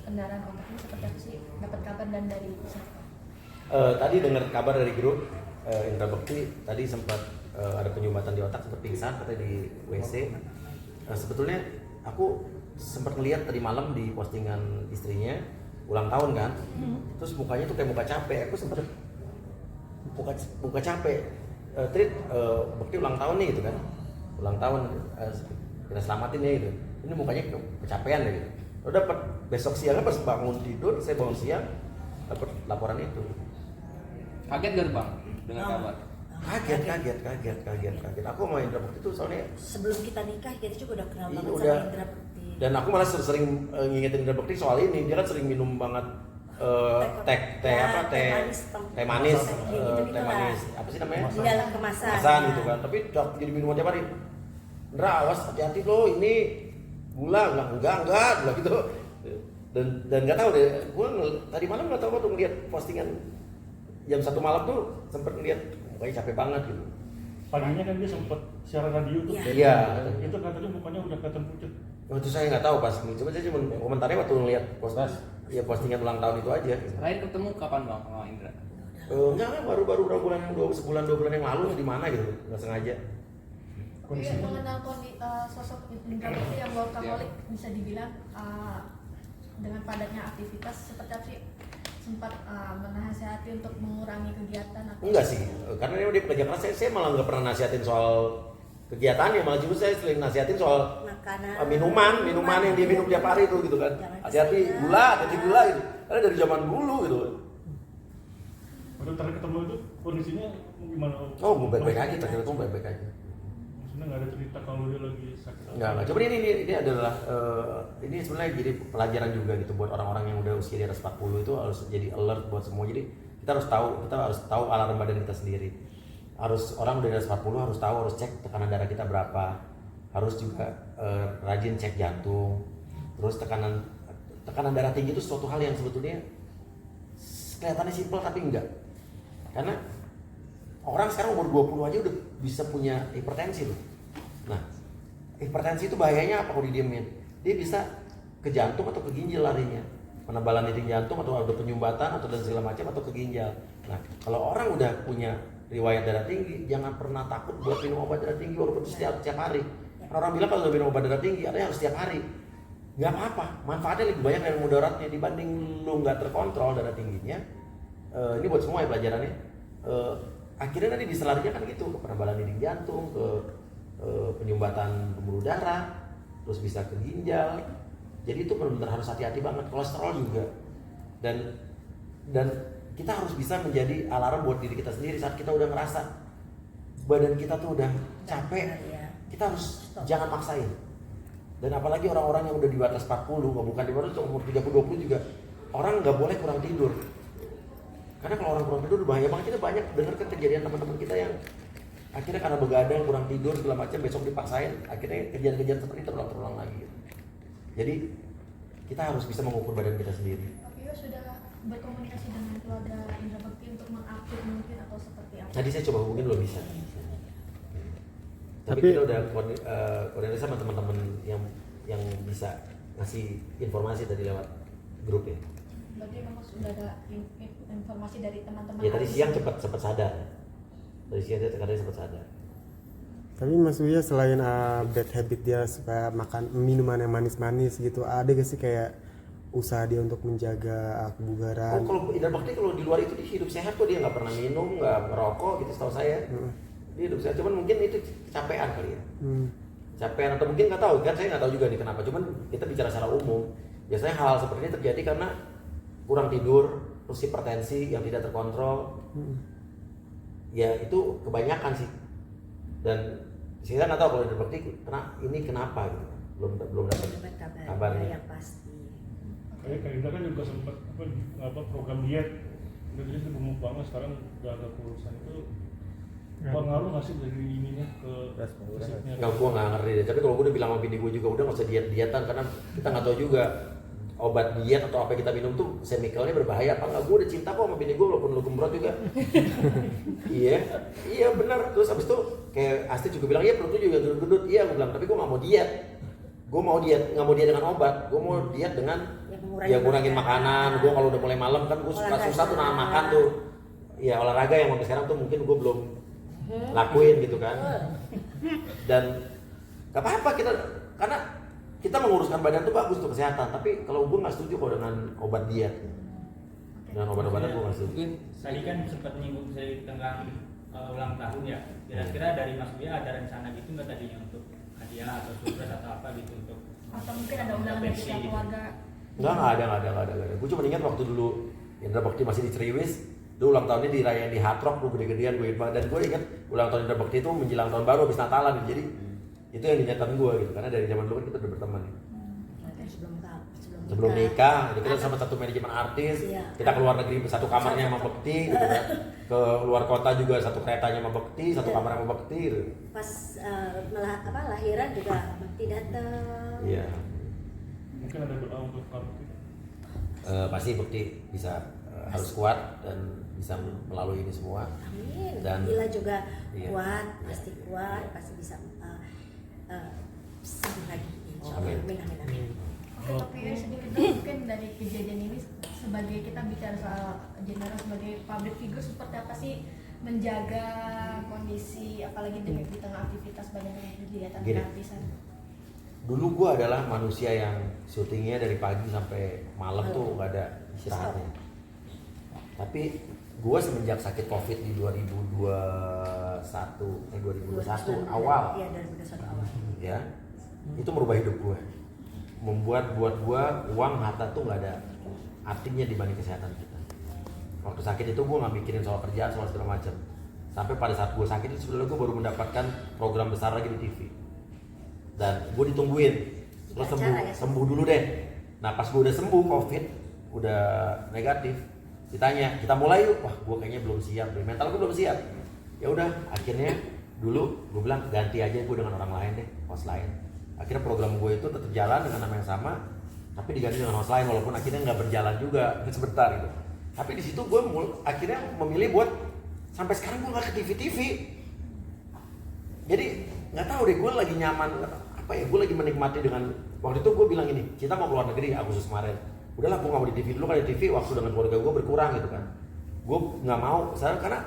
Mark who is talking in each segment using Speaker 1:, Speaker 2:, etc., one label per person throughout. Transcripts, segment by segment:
Speaker 1: kendaraan obat ini seperti apa sih? Dapat kabar dan dari siapa?
Speaker 2: Tadi dengar kabar dari grup Indra Bekti tadi sempat ada penyumbatan di otak, sempat pingsan katanya di WC. Sebetulnya aku sempat ngeliat tadi malam di postingan istrinya ulang tahun kan, terus mukanya tuh kayak muka capek. Aku sempat muka capek. Trit, Bekti ulang tahun nih gitu kan, ulang tahun kita selamatin ya gitu. Ini mukanya kecapean ya gitu. Udah dapat besok siangnya pas bangun tidur, saya bangun siang dapat laporan itu.
Speaker 3: Kaget gak bang dengan kabar?
Speaker 2: Kaget. Aku sama Indra Bekti tuh soalnya
Speaker 4: sebelum kita nikah kita juga udah kenal banget
Speaker 2: udah,
Speaker 4: sama Indra Bekti.
Speaker 2: dan aku malah sering ngingetin Indra Bekti soal ini. Dia kan sering minum banget teh manis apa sih namanya?
Speaker 4: Di dalam
Speaker 2: kemasan gitu kan. Tapi jadi minuman tiap hari. Indra, awas hati-hati lo, ini gula. Bilang enggak bilang gitu. Dan nggak tahu deh, gue tadi malam nggak tahu tuh ngeliat postingan jam 1 malam tuh sempet ngeliat mukanya capek banget gitu.
Speaker 5: Paginya kan dia sempet siaran radio tuh.
Speaker 2: Iya.
Speaker 5: Itu katanya mukanya udah kelihatan pucat.
Speaker 2: Waktu saya nggak tahu pas ini, cuma saya cuma komentarnya waktu ngeliat postingan ulang tahun itu aja.
Speaker 3: Terakhir ketemu kapan bang sama Indra?
Speaker 2: Enggak, baru beberapa bulan yang sebulan 2 bulan yang lalu di mana gitu, nggak sengaja.
Speaker 1: Iya, mengenal sosok Indra Bekti yang workaholic bisa dibilang dengan padatnya aktivitas seperti apa sih? Sempat menasihati untuk mengurangi kegiatan atau?
Speaker 2: Enggak sih, karena dia pekerja keras. Saya malah nggak pernah nasihatin soal kegiatannya, malah justru saya sering nasihatin soal
Speaker 4: makanan,
Speaker 2: minuman yang dia minum tiap hari itu gitu kan. Hati-hati gula gitu. Karena dari zaman dulu gitu.
Speaker 5: Waktu terakhir ketemu itu kondisinya gimana?
Speaker 2: Oh, baik-baik aja, terakhir itu baik-baik aja.
Speaker 5: Maksudnya nggak ada cerita kalau dia lagi sakit?
Speaker 2: Enggak. Coba ini adalah ini sebenarnya jadi pelajaran juga gitu buat orang-orang yang udah usia di atas 40 itu harus jadi alert buat semua. Jadi kita harus tahu alarm badan kita sendiri. Orang udah di atas 40 harus tahu, harus cek tekanan darah kita berapa. Harus juga rajin cek jantung. Terus tekanan darah tinggi itu suatu hal yang sebetulnya kelihatannya simpel tapi enggak. Karena orang sekarang umur 20 aja udah bisa punya hipertensi loh. Nah, hipertensi itu bahayanya apa kalau didiemin? Dia bisa ke jantung atau ke ginjal larinya. Penebalan dinding jantung atau ada penyumbatan atau dan segala macam atau ke ginjal. Nah, kalau orang udah punya riwayat darah tinggi, jangan pernah takut buat minum obat darah tinggi walaupun setiap hari. Orang bilang kalau udah minum obat darah tinggi, ada yang harus setiap hari. Nggak apa-apa, manfaatnya lebih banyak dari mudaratnya dibanding lu nggak terkontrol darah tingginya. Ini buat semua ya pelajarannya. Akhirnya nanti bisa larinya kan gitu, ke penebalan dinding jantung, ke penyumbatan pembuluh darah, terus bisa ke ginjal. Jadi itu benar-benar harus hati-hati banget. Kolesterol juga. Dan kita harus bisa menjadi alarm buat diri kita sendiri saat kita udah ngerasa badan kita tuh udah capek. Kita harus jangan maksain. Dan apalagi orang-orang yang udah di atas 40, bukan di atas umur 30-20 juga, orang nggak boleh kurang tidur. Karena kalau orang kurang tidur bahaya banget. Kita banyak dengar kan kejadian teman-teman kita yang akhirnya karena begadang, kurang tidur segala macam, besok dipaksain, akhirnya kejadian-kejadian seperti itu terulang lagi. Jadi kita harus bisa mengukur badan kita sendiri.
Speaker 1: Apio sudah berkomunikasi dengan keluarga Indra Bekti untuk mengupdate mungkin atau seperti apa?
Speaker 2: Tadi saya coba hubungin belum bisa. Tapi kita udah koordinasi sama teman-teman yang bisa ngasih informasi tadi lewat grup ya.
Speaker 1: Berarti memang sudah ada informasi dari teman-teman.
Speaker 2: Ya tadi siang sempat sadar. Tadi siang dia sempat sadar.
Speaker 6: Tapi Mas Buya selain bad habit dia suka makan minuman yang manis-manis gitu, ada gak sih kayak usaha dia untuk menjaga kebugaran?
Speaker 2: Oh, kalau Indra Bekti kalau di luar itu dia hidup sehat kok, dia nggak pernah minum, nggak merokok gitu setahu saya. Dia hidup sehat, cuman mungkin itu kecapean kali ya. Capean atau mungkin nggak tahu kan, saya nggak tahu juga nih kenapa. Cuman kita bicara secara umum, biasanya hal seperti ini terjadi karena kurang tidur, terus hipertensi yang tidak terkontrol. Ya itu kebanyakan sih. Dan saya nggak tahu kalau Indra Bekti ini kenapa gitu. Belum dapat kabarnya
Speaker 4: yang pasti.
Speaker 5: Kayak Indra kan juga sempat program diet. Jadi itu gemuk banget, sekarang udah ada kurusan itu. Pengaruh nggak sih dari ininya ke fisiknya?
Speaker 2: Nggak, gue nggak ngerti deh. Tapi kalau gue udah bilang sama bini gue juga udah nggak usah diet-dietan karena kita nggak tahu juga obat diet atau apa yang kita minum tuh chemicalnya berbahaya apa nggak. Gue udah cinta kok sama bini gue walaupun lu gembrot juga. iya benar. Terus abis itu kayak Asti juga bilang iya perut lu juga gendut. Iya gue bilang tapi gue nggak mau diet. Gue mau diet nggak mau diet dengan obat. Gue mau diet dengan
Speaker 4: ngurangin
Speaker 2: ya ngurangin makanan. Gue kalau udah mulai malam kan gue suka
Speaker 4: Olahraga.
Speaker 2: susah tuh nahan makan tuh. Ya olahraga yang sampai sekarang tuh mungkin gue belum lakuin gitu kan. Dan gak apa-apa kita, karena kita menguruskan badan tuh bagus untuk kesehatan. Tapi kalau gue nggak setuju kalau dengan obat diet, dengan obat-obatan gue nggak setuju.
Speaker 3: Mungkin
Speaker 7: Tadi kan sempat menyinggung saya tentang ulang tahun ya. Kira-kira dari Mas Buya ada rencana gitu nggak tadinya untuk hadiah atau surprise atau apa gitu untuk
Speaker 1: Atau mungkin ada undangan dari pihak keluarga.
Speaker 2: Nggak ada. Gue cuma ingat waktu dulu Indra Bekti masih di Ceriwis, dulu ulang tahunnya dirayain di Hard Rock, gue gede-gedean gue ingat. Dan gue ingat ulang tahun Indra Bekti itu menjelang tahun baru habis Natalan, jadi itu yang dinyatakan gue gitu, karena dari zaman dulu kan kita udah berteman. Sebelum nikah, jadi kita sama satu manajemen artis,
Speaker 4: Iya.
Speaker 2: kita keluar negeri satu kamarnya sama Bekti, gitu kan. Ke luar kota juga satu keretanya sama Bekti, satu kamar sama Bekti. Gitu.
Speaker 4: Pas lahiran juga Bekti datang.
Speaker 2: Iya.
Speaker 5: Mungkin ada doa untuk kamu.
Speaker 2: Pasti Bekti bisa harus kuat dan bisa melalui ini semua.
Speaker 4: Amin.
Speaker 2: Dan
Speaker 4: Gila juga
Speaker 2: iya.
Speaker 4: kuat,
Speaker 2: Iya.
Speaker 4: pasti kuat,
Speaker 2: Iya.
Speaker 4: pasti bisa sembuh lagi. Insya Allah.
Speaker 2: Amin.
Speaker 4: Amin.
Speaker 1: Oke, tapi sedikit dong, mungkin dari kejadian ini sebagai kita bicara soal Jenara sebagai public figure, seperti apa sih menjaga kondisi apalagi di tengah aktivitas banyak kegiatan
Speaker 2: Gini.
Speaker 1: artisan.
Speaker 2: Dulu gue adalah manusia yang syutingnya dari pagi sampai malam tuh nggak ada istirahatnya. Tapi gue semenjak sakit COVID di 2021 awal,
Speaker 4: Iya, 2021 awal.
Speaker 2: ya itu merubah hidup gue, membuat buat gue uang harta tuh nggak ada artinya dibanding kesehatan kita. Waktu sakit itu gue nggak mikirin soal kerjaan, soal segala macam. Sampai pada saat gue sakit itu sebenarnya gue baru mendapatkan program besar lagi di TV. Dan gue ditungguin, terus sembuh dulu deh. Nah pas gue udah sembuh COVID, udah negatif, ditanya kita mulai yuk. Wah gue kayaknya belum siap, mental gue belum siap. Ya udah, akhirnya dulu gue bilang ganti aja gue dengan orang lain deh, host lain. Akhirnya program gue itu tetap jalan dengan nama yang sama, tapi diganti dengan host lain, walaupun akhirnya nggak berjalan juga sebentar gitu. Tapi di situ gue akhirnya memilih buat sampai sekarang gue nggak ke TV. Jadi nggak tahu deh, gue lagi nyaman apa ya, gue lagi menikmati dengan waktu itu gue bilang ini, kita mau keluar negeri Agustus kemarin, udahlah gue nggak mau di TV dulu, kan di TV waktu dengan keluarga gue berkurang gitu kan, gue nggak mau sekarang karena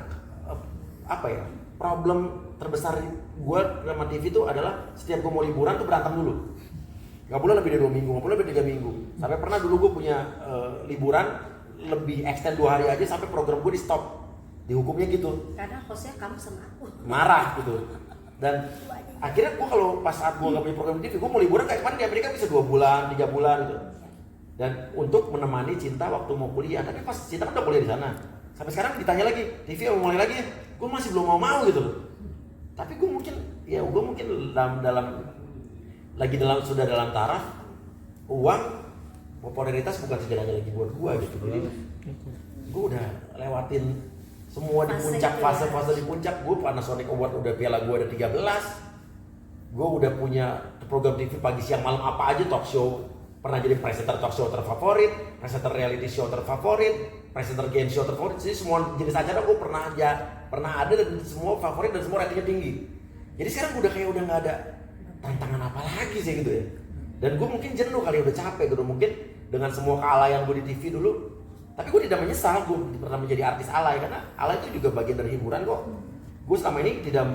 Speaker 2: apa ya, problem terbesar gue sama TV itu adalah setiap gue mau liburan tuh berantem dulu, nggak boleh lebih dari 2 minggu, nggak boleh lebih dari 3 minggu, sampai pernah dulu gue punya liburan lebih extend 2 hari aja sampai program gue di stop, dihukumnya gitu.
Speaker 4: Karena hostnya kamu sama aku.
Speaker 2: Marah gitu. Dan akhirnya gue kalau pas saat gue nggak punya program TV, gue mau liburan kayak kemarin di Amerika bisa 2 bulan, 3 bulan gitu. Dan untuk menemani Cinta waktu mau kuliah, tapi pas Cinta kan udah kuliah di sana. Sampai sekarang ditanya lagi, TV mau mulai lagi ya? Gue masih belum mau gitu loh. Tapi gue mungkin sudah dalam taraf uang, popularitas bukan segalanya lagi buat gue gitu. Jadi gue udah lewatin semua di puncak, fase-fase di puncak. Gue Panasonic Award udah, piala gue ada 13. Gue udah punya program TV pagi siang malam apa aja, talk show, pernah jadi presenter talk show terfavorit, presenter reality show terfavorit, presenter game show terfavorit. Jadi semua jenis acara gue pernah ada dan semua favorit dan semua ratingnya tinggi. Jadi sekarang udah kayak udah nggak ada tantangan apa lagi sih gitu ya. Dan gue mungkin jenuh kali, udah capek gitu mungkin dengan semua kealayan gue di TV dulu. Tapi gue tidak menyesal gue pernah menjadi artis alay, karena alay itu juga bagian dari hiburan kok. Gue selama ini tidak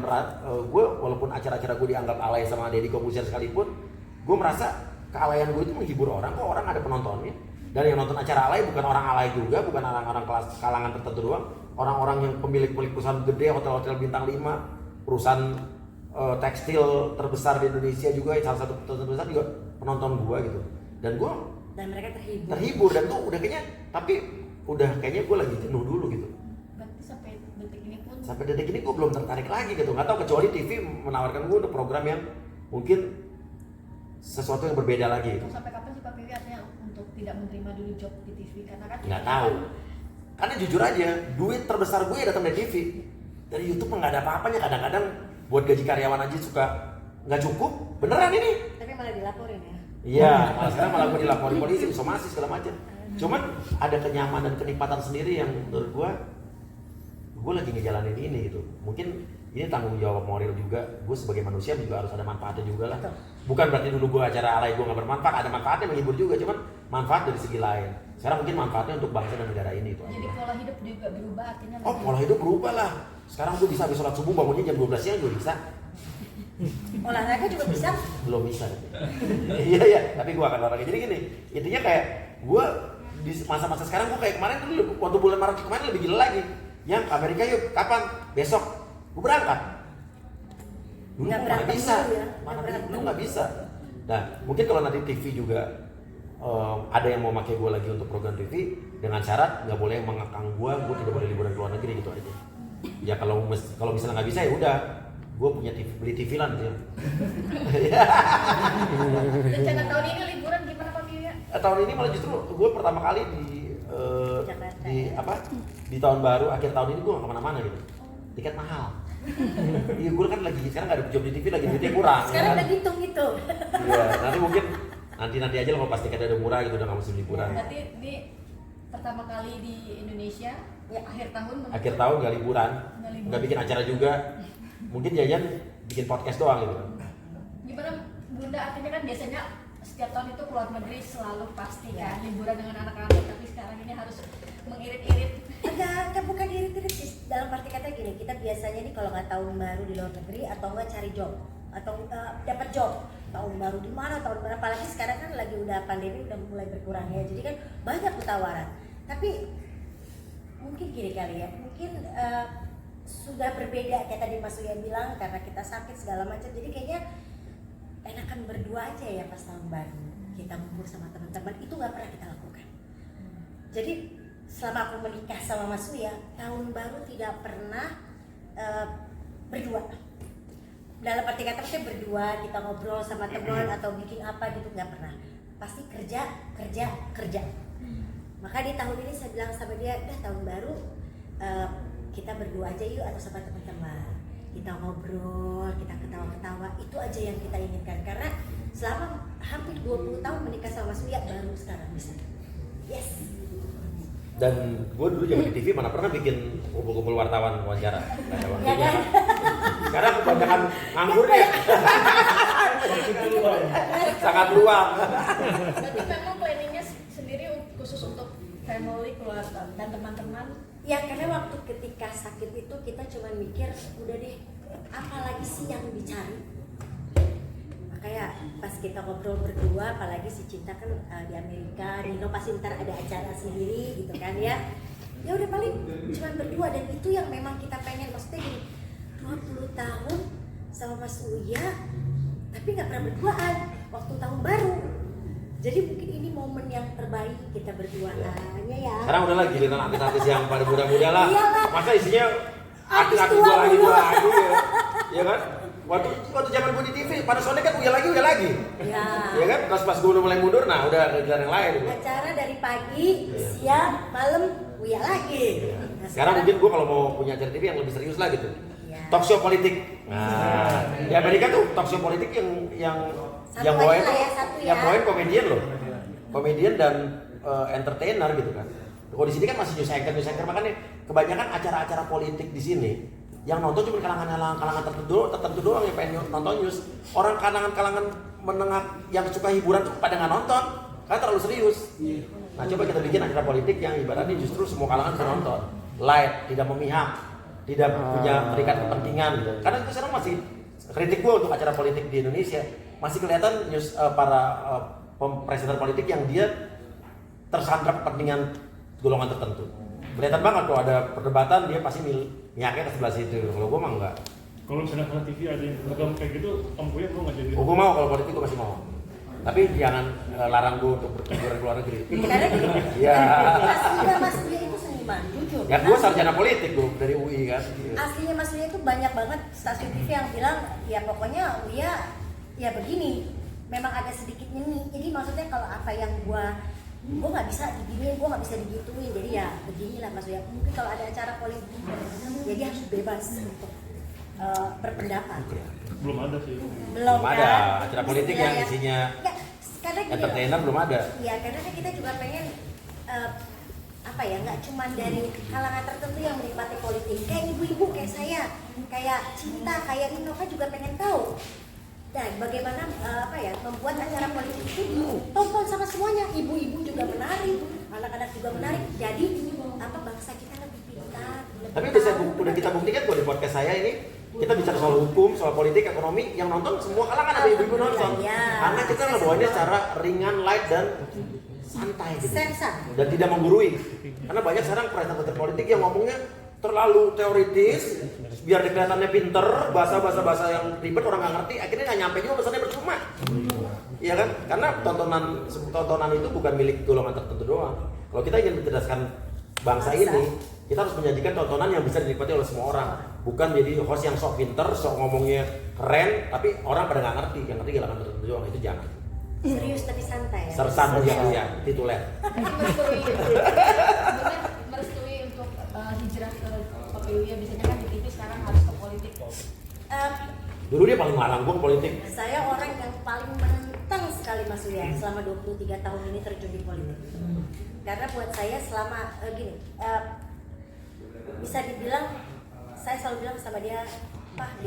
Speaker 2: gue walaupun acara-acara gue dianggap alay sama Deddy Corbuzier sekalipun, gue merasa kealayan gue itu menghibur orang kok, orang ada penontonnya. Dan yang nonton acara alay bukan orang alay juga, bukan orang-orang kelas kalangan tertentu doang, orang-orang yang pemilik perusahaan gede, hotel-hotel bintang 5, perusahaan tekstil terbesar di Indonesia juga, salah satu terbesar juga penonton gue gitu. Dan
Speaker 4: mereka
Speaker 2: terhibur dan tuh udah kayaknya, tapi udah kayaknya gue lagi jenuh dulu gitu.
Speaker 1: Berarti sampai detik ini
Speaker 2: Gue belum tertarik lagi gitu, nggak tahu, kecuali TV menawarkan gue untuk program yang mungkin sesuatu yang berbeda lagi gitu.
Speaker 1: Sampai kapan sih Pak Piwi artinya untuk tidak menerima dulu job di TV, karena kan
Speaker 2: Nggak tahu, karena jujur aja duit terbesar gue datang dari TV. Dari YouTube nggak ada apa-apanya, kadang-kadang buat gaji karyawan aja suka nggak cukup, beneran ini.
Speaker 4: Tapi malah dilaporin ya.
Speaker 2: Iya, sekarang malah gue dilaporin polisi, somasi segala macam. Cuman ada kenyamanan, kenikmatan sendiri yang menurut gue lagi ngejalanin ini gitu. Mungkin ini tanggung jawab moral juga. Gue sebagai manusia juga harus ada manfaatnya juga lah. Bukan berarti dulu gue acara alay gue nggak bermanfaat, ada manfaatnya, menghibur juga. Cuman manfaat dari segi lain. Sekarang mungkin manfaatnya untuk bangsa dan negara ini itu aja.
Speaker 1: Jadi pola hidup juga berubah artinya.
Speaker 2: Oh, pola hidup berubah lah. Sekarang gue bisa habis sholat subuh bangunnya jam 12 siang gue bisa.
Speaker 4: Olahraga juga bisa.
Speaker 2: Belum bisa. Iya, tapi gue akan olahraga. Jadi gini, intinya kayak gue di masa-masa sekarang gue kayak kemarin dulu waktu bulan Maret kemarin lebih gila lagi. Yang Amerika yuk, kapan? Besok. Gue berangkat. Dulu
Speaker 4: Nggak
Speaker 2: mana
Speaker 4: berantem
Speaker 2: bisa,
Speaker 4: dulu ya,
Speaker 2: mana
Speaker 4: nggak berantem.
Speaker 2: dulu nggak bisa. Nah, mungkin kalau nanti TV juga ada yang mau pakai gue lagi untuk program TV dengan syarat nggak boleh mengekang gue tidak boleh liburan ke luar negeri gitu aja. Ya kalau misalnya nggak bisa ya udah, gue punya TV, beli TV lah gitu.
Speaker 1: Rencana tahun ini liburan gimana Pak Mia?
Speaker 2: Tahun ini malah justru gue pertama kali
Speaker 4: Jakarta,
Speaker 2: di
Speaker 4: ya?
Speaker 2: apa di tahun baru akhir tahun ini gue nggak kemana-mana gitu. Tiket mahal. Iya, gue kan lagi sekarang nggak ada job di TV lagi duitnya kurang.
Speaker 4: Sekarang
Speaker 2: ya kan?
Speaker 4: udah hitung itu.
Speaker 2: Iya, nanti mungkin nanti aja lah kalau pas tiketnya udah murah gitu udah nggak musim liburan.
Speaker 1: Berarti ini pertama kali di Indonesia ya akhir tahun menuju-
Speaker 2: Akhir tahun nggak liburan,
Speaker 1: Nggak liburan.
Speaker 2: nggak bikin acara juga. Mungkin jajan bikin podcast doang gitu.
Speaker 1: Gimana Bunda, artinya kan biasanya setiap tahun itu keluar negeri selalu pasti kan liburan dengan anak-anak, tapi sekarang ini harus mengirit-irit.
Speaker 4: Agak bukan irit-irit sih, dalam arti kata gini, kita biasanya nih kalau nggak tahun baru di luar negeri atau nggak cari job atau dapat job tahun baru di mana, tahun baru, apalagi sekarang kan lagi udah pandemi udah mulai berkurang ya, jadi kan banyak tawaran. Tapi mungkin gini kali ya, mungkin sudah berbeda kayak tadi Mas Uya bilang karena kita sakit segala macam, jadi kayaknya enakan berdua aja ya pas tahun baru kita ngumpul sama teman-teman, itu nggak pernah kita lakukan. Jadi selama aku menikah sama Mas Uya, tahun baru tidak pernah berdua. Dalam arti kata kita berdua, kita ngobrol sama teman atau bikin apa gitu, nggak pernah. Pasti kerja. Maka di tahun ini saya bilang sama dia, dah tahun baru kita berdua aja yuk atau sama teman-teman. Kita ngobrol, kita ketawa-ketawa, itu aja yang kita inginkan. Karena selama hampir 20 tahun menikah sama Mas Uya, baru sekarang bisa. Yes.
Speaker 2: Dan gue dulu zaman di TV mana pernah bikin kumpul-kumpul wartawan wawancara. Nggak ada waktunya.
Speaker 4: Ya kan?
Speaker 2: Sekarang kebanyakan nganggur ya. Sangat luang.
Speaker 1: Berarti memang planningnya sendiri khusus untuk family, keluarga dan teman-teman.
Speaker 4: Ya karena waktu ketika sakit itu kita cuma mikir udah deh apalagi sih yang dicari. Makanya pas kita ngobrol berdua, apalagi si Cinta kan di Amerika, Nino pasti ntar ada acara sendiri gitu kan ya. Ya udah paling cuma berdua, dan itu yang memang kita pengen. Maksudnya gini, 20 tahun sama Mas Uya tapi nggak pernah berduaan waktu tahun baru. Jadi mungkin ini momen yang terbaik kita berduaannya ya.
Speaker 2: Sekarang udah lagi giliran artis-artis yang pada muda-muda lah.
Speaker 4: Iyalah.
Speaker 2: Masa isinya
Speaker 4: Artis
Speaker 2: artis-artis
Speaker 4: tua
Speaker 2: dua
Speaker 4: mulu.
Speaker 2: lagi ya. Ya kan? Waktu zaman gue di TV, pada Sony kan udah lagi.
Speaker 4: Ya.
Speaker 2: Ya kan? Pas gue udah mulai mundur, nah udah giliran yang lain.
Speaker 4: Acara dari pagi, siang, malam, Uya lagi. Nah,
Speaker 2: Sekarang mungkin gue kalau mau punya acara TV yang lebih serius lah gitu.
Speaker 4: Ya.
Speaker 2: Talk show politik. Nah, di Amerika tuh talk show politik yang
Speaker 4: Satu
Speaker 2: bawain
Speaker 4: aja lah
Speaker 2: tuh,
Speaker 4: ya, satu ya.
Speaker 2: yang bawain komedian loh, komedian dan entertainer gitu kan. Kalau di sini kan masih news anchor, makanya kebanyakan acara-acara politik di sini yang nonton cuma kalangan tertentu doang yang pengen nonton news. Orang kalangan menengah yang suka hiburan tuh pada nggak nonton, karena terlalu serius. Nah coba kita bikin acara politik yang ibaratnya justru semua kalangan bisa nonton, light, tidak memihak, tidak punya terikat kepentingan gitu. Karena itu sekarang masih kritik gue untuk acara politik di Indonesia, masih kelihatan news para presenter politik yang dia tersandra kepentingan golongan tertentu. Kelihatan banget kalau ada perdebatan dia pasti mihaknya ke sebelah situ. Kalau gue mah enggak.
Speaker 5: Kalau misalnya kalau TV ada yang program kayak gitu, Om Buya mau nggak jadi?
Speaker 2: Gue mau kalau politik gue masih mau. Tapi jangan larang gue untuk bertujuan ke luar negeri.
Speaker 4: Karena gini,
Speaker 2: Iya.
Speaker 4: Mas Uya itu seniman, jujur.
Speaker 2: Ya gue sarjana politik gue dari UI kan.
Speaker 4: Aslinya Mas Uya itu banyak banget stasiun TV yang bilang, ya pokoknya Uya ya begini. Memang ada sedikit nyeni. Jadi maksudnya kalau apa yang gue nggak bisa diginiin, gue nggak bisa digituin. Jadi ya beginilah Mas Uya. Mungkin kalau ada acara politik, jadi harus bebas untuk berpendapat.
Speaker 5: Belum ada sih.
Speaker 4: Belum
Speaker 2: ada
Speaker 4: kan?
Speaker 2: acara politik yang
Speaker 4: Istilahnya.
Speaker 2: isinya
Speaker 4: Ya, karena gini loh.
Speaker 2: entertainer belum ada.
Speaker 4: Iya, karena kan kita juga pengen apa ya, nggak cuma dari kalangan tertentu yang menikmati politik. Kayak ibu-ibu kayak saya, kayak Cinta, kayak Nino kan juga pengen tahu Dan bagaimana membuat acara politik itu ditonton sama semuanya, ibu-ibu juga menari, anak-anak juga menari. Jadi bangsa kita lebih pintar.
Speaker 2: Tapi udah kita buktikan kok di podcast saya ini, kita bicara soal hukum, soal politik, ekonomi, yang nonton semua kalangan ada ibu-ibu nonton.
Speaker 4: Ya.
Speaker 2: Karena kita ngebawanya secara ringan, light dan santai gitu.
Speaker 4: Sensan.
Speaker 2: Dan tidak menggurui. Karena banyak sekarang presenter politik yang ngomongnya terlalu teoritis, biar kelihatannya pinter, bahasa yang ribet orang nggak ngerti, akhirnya nggak nyampe juga pesannya percuma. Iya kan? Karena tontonan itu bukan milik golongan tertentu doang. Kalau kita ingin mencerdaskan bangsa ini, kita harus menyajikan tontonan yang bisa dinikmati oleh semua orang. Bukan jadi host yang sok pinter, sok ngomongnya keren, tapi orang pada nggak ngerti. Yang ngerti golongan tertentu doang, itu jangan.
Speaker 4: Serius tapi santai ya.
Speaker 2: Sersan ya, tituler.
Speaker 1: merestui untuk hijrah ke PPU ya, biasanya kan di TV sekarang harus ke politik.
Speaker 2: Dulu dia paling larang gue politik.
Speaker 4: Saya orang yang paling menentang sekali Mas Uya selama 23 tahun ini terjun di politik. Karena buat saya selama bisa dibilang, saya selalu bilang sama dia, Pak,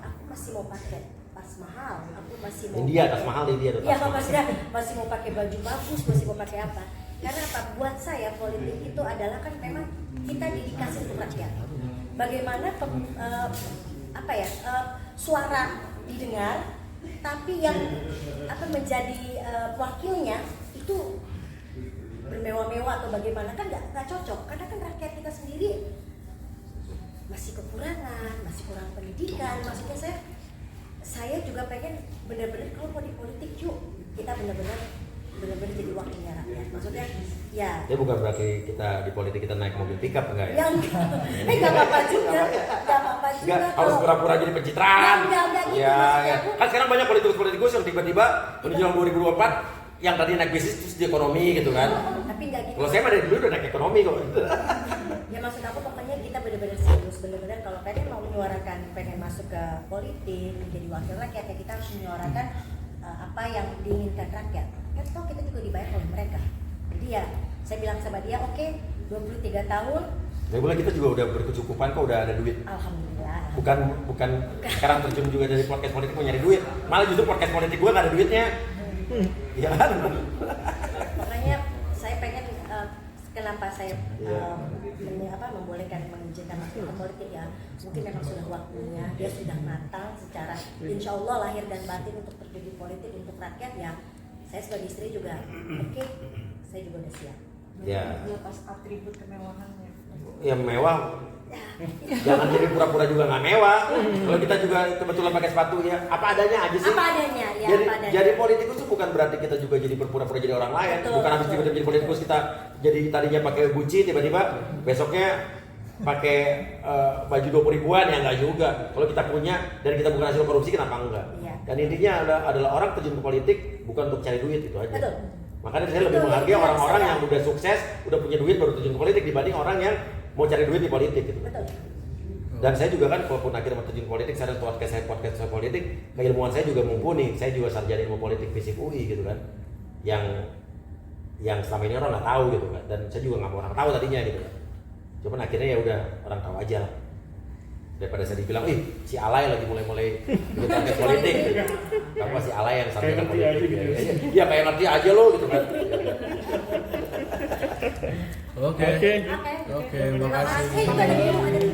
Speaker 4: aku masih mau pakai tas mahal, aku masih mau
Speaker 2: Tas mahal India tuh.
Speaker 4: iya masih mau pakai baju bagus, masih mau pakai apa. Karena apa? Buat saya politik itu adalah kan memang kita dikasih untuk rakyat. Bagaimana suara didengar, tapi yang menjadi wakilnya itu bermewah-mewah atau bagaimana, kan nggak cocok. Karena kan rakyat kita sendiri masih kekurangan, masih kurang pendidikan. Maksudnya saya juga pengen benar-benar kalau mau di politik yuk kita benar-benar jadi wakilnya rakyat. Maksudnya ya.
Speaker 2: Ya bukan berarti kita di politik kita naik mobil pickup enggak ya?
Speaker 4: Ya enggak apa-apa juga. Enggak apa-apa juga.
Speaker 2: Enggak, harus pura-pura jadi pencitraan.
Speaker 4: Enggak gitu.
Speaker 2: Ya. Kan sekarang banyak politikus yang tiba-tiba menjelang 2024 yang tadi naik bisnis terus di ekonomi gitu kan.
Speaker 4: Tapi enggak gitu.
Speaker 2: Kalau saya mah dari dulu udah naik ekonomi kok.
Speaker 4: Ya maksud aku pokoknya kita benar-benar serius, benar-benar kalau pengen mau menyuarakan, pengen masuk ke politik, menjadi wakil rakyat, ya kita harus menyuarakan apa yang diinginkan rakyat. Kan toh kita juga dibayar oleh mereka. Jadi ya saya bilang sama dia, oke, 23 tahun.
Speaker 2: Ya boleh, kita juga udah berkecukupan kok, udah ada duit.
Speaker 4: Alhamdulillah.
Speaker 2: Bukan sekarang terjun juga dari podcast politik mau nyari duit. Malah justru podcast politik gua nggak ada duitnya. Iya kan?
Speaker 4: Makanya saya pengen kenapa saya membolehkan mengizinkan masuk ke politik ya, mungkin memang sudah waktunya, dia sudah matang secara insya Allah lahir dan batin untuk terjun di politik untuk rakyat ya. Saya sebagai istri juga oke, saya juga udah siap.
Speaker 2: Ya.
Speaker 1: Lepas atribut kemewahannya.
Speaker 2: Ya mewah. Jangan jadi pura-pura juga nggak mewah. Kalau kita juga kebetulan pakai sepatu ya apa adanya aja sih.
Speaker 4: Apa adanya ya.
Speaker 2: Jadi politikus itu bukan berarti kita juga jadi berpura-pura jadi orang lain.
Speaker 4: Betul,
Speaker 2: Bukan habis tiba-tiba jadi politikus kita jadi tadinya pakai Gucci tiba-tiba besoknya pakai baju 20 ribuan, ya enggak juga. Kalau kita punya dan kita bukan hasil korupsi, kenapa enggak?
Speaker 4: Iya.
Speaker 2: Dan intinya adalah orang terjun ke politik bukan untuk cari duit, itu aja.
Speaker 4: Betul.
Speaker 2: Makanya saya lebih menghargai orang-orang yang udah sukses, udah punya duit baru terjun ke politik dibanding orang yang mau cari duit di politik gitu.
Speaker 4: Betul.
Speaker 2: Dan saya juga kan walaupun akhirnya mau terjun politik, saya podcast soal politik, keilmuan saya juga mumpuni. Saya juga sarjana ilmu politik FISIP UI gitu kan. Yang selama ini orang nggak tahu gitu kan. Dan saya juga nggak mau orang tahu tadinya gitu kan. Cuman akhirnya ya udah orang tahu aja lah. Daripada saya dibilang, si alay lagi mulai ikut podcast politik. Kamu masih alay yang sarjana politik. Iya kayak ngerti aja lo gitu kan.
Speaker 8: Oke, makasih.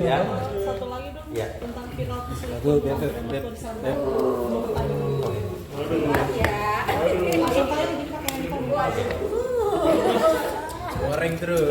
Speaker 2: Ya.
Speaker 1: Satu lagi dong
Speaker 2: Ya.
Speaker 1: tentang viral
Speaker 8: Betul,
Speaker 1: keselingkuhan.
Speaker 4: Ya.
Speaker 1: Langsung aja jadi pakai handphone gua aja.
Speaker 8: Goreng terus.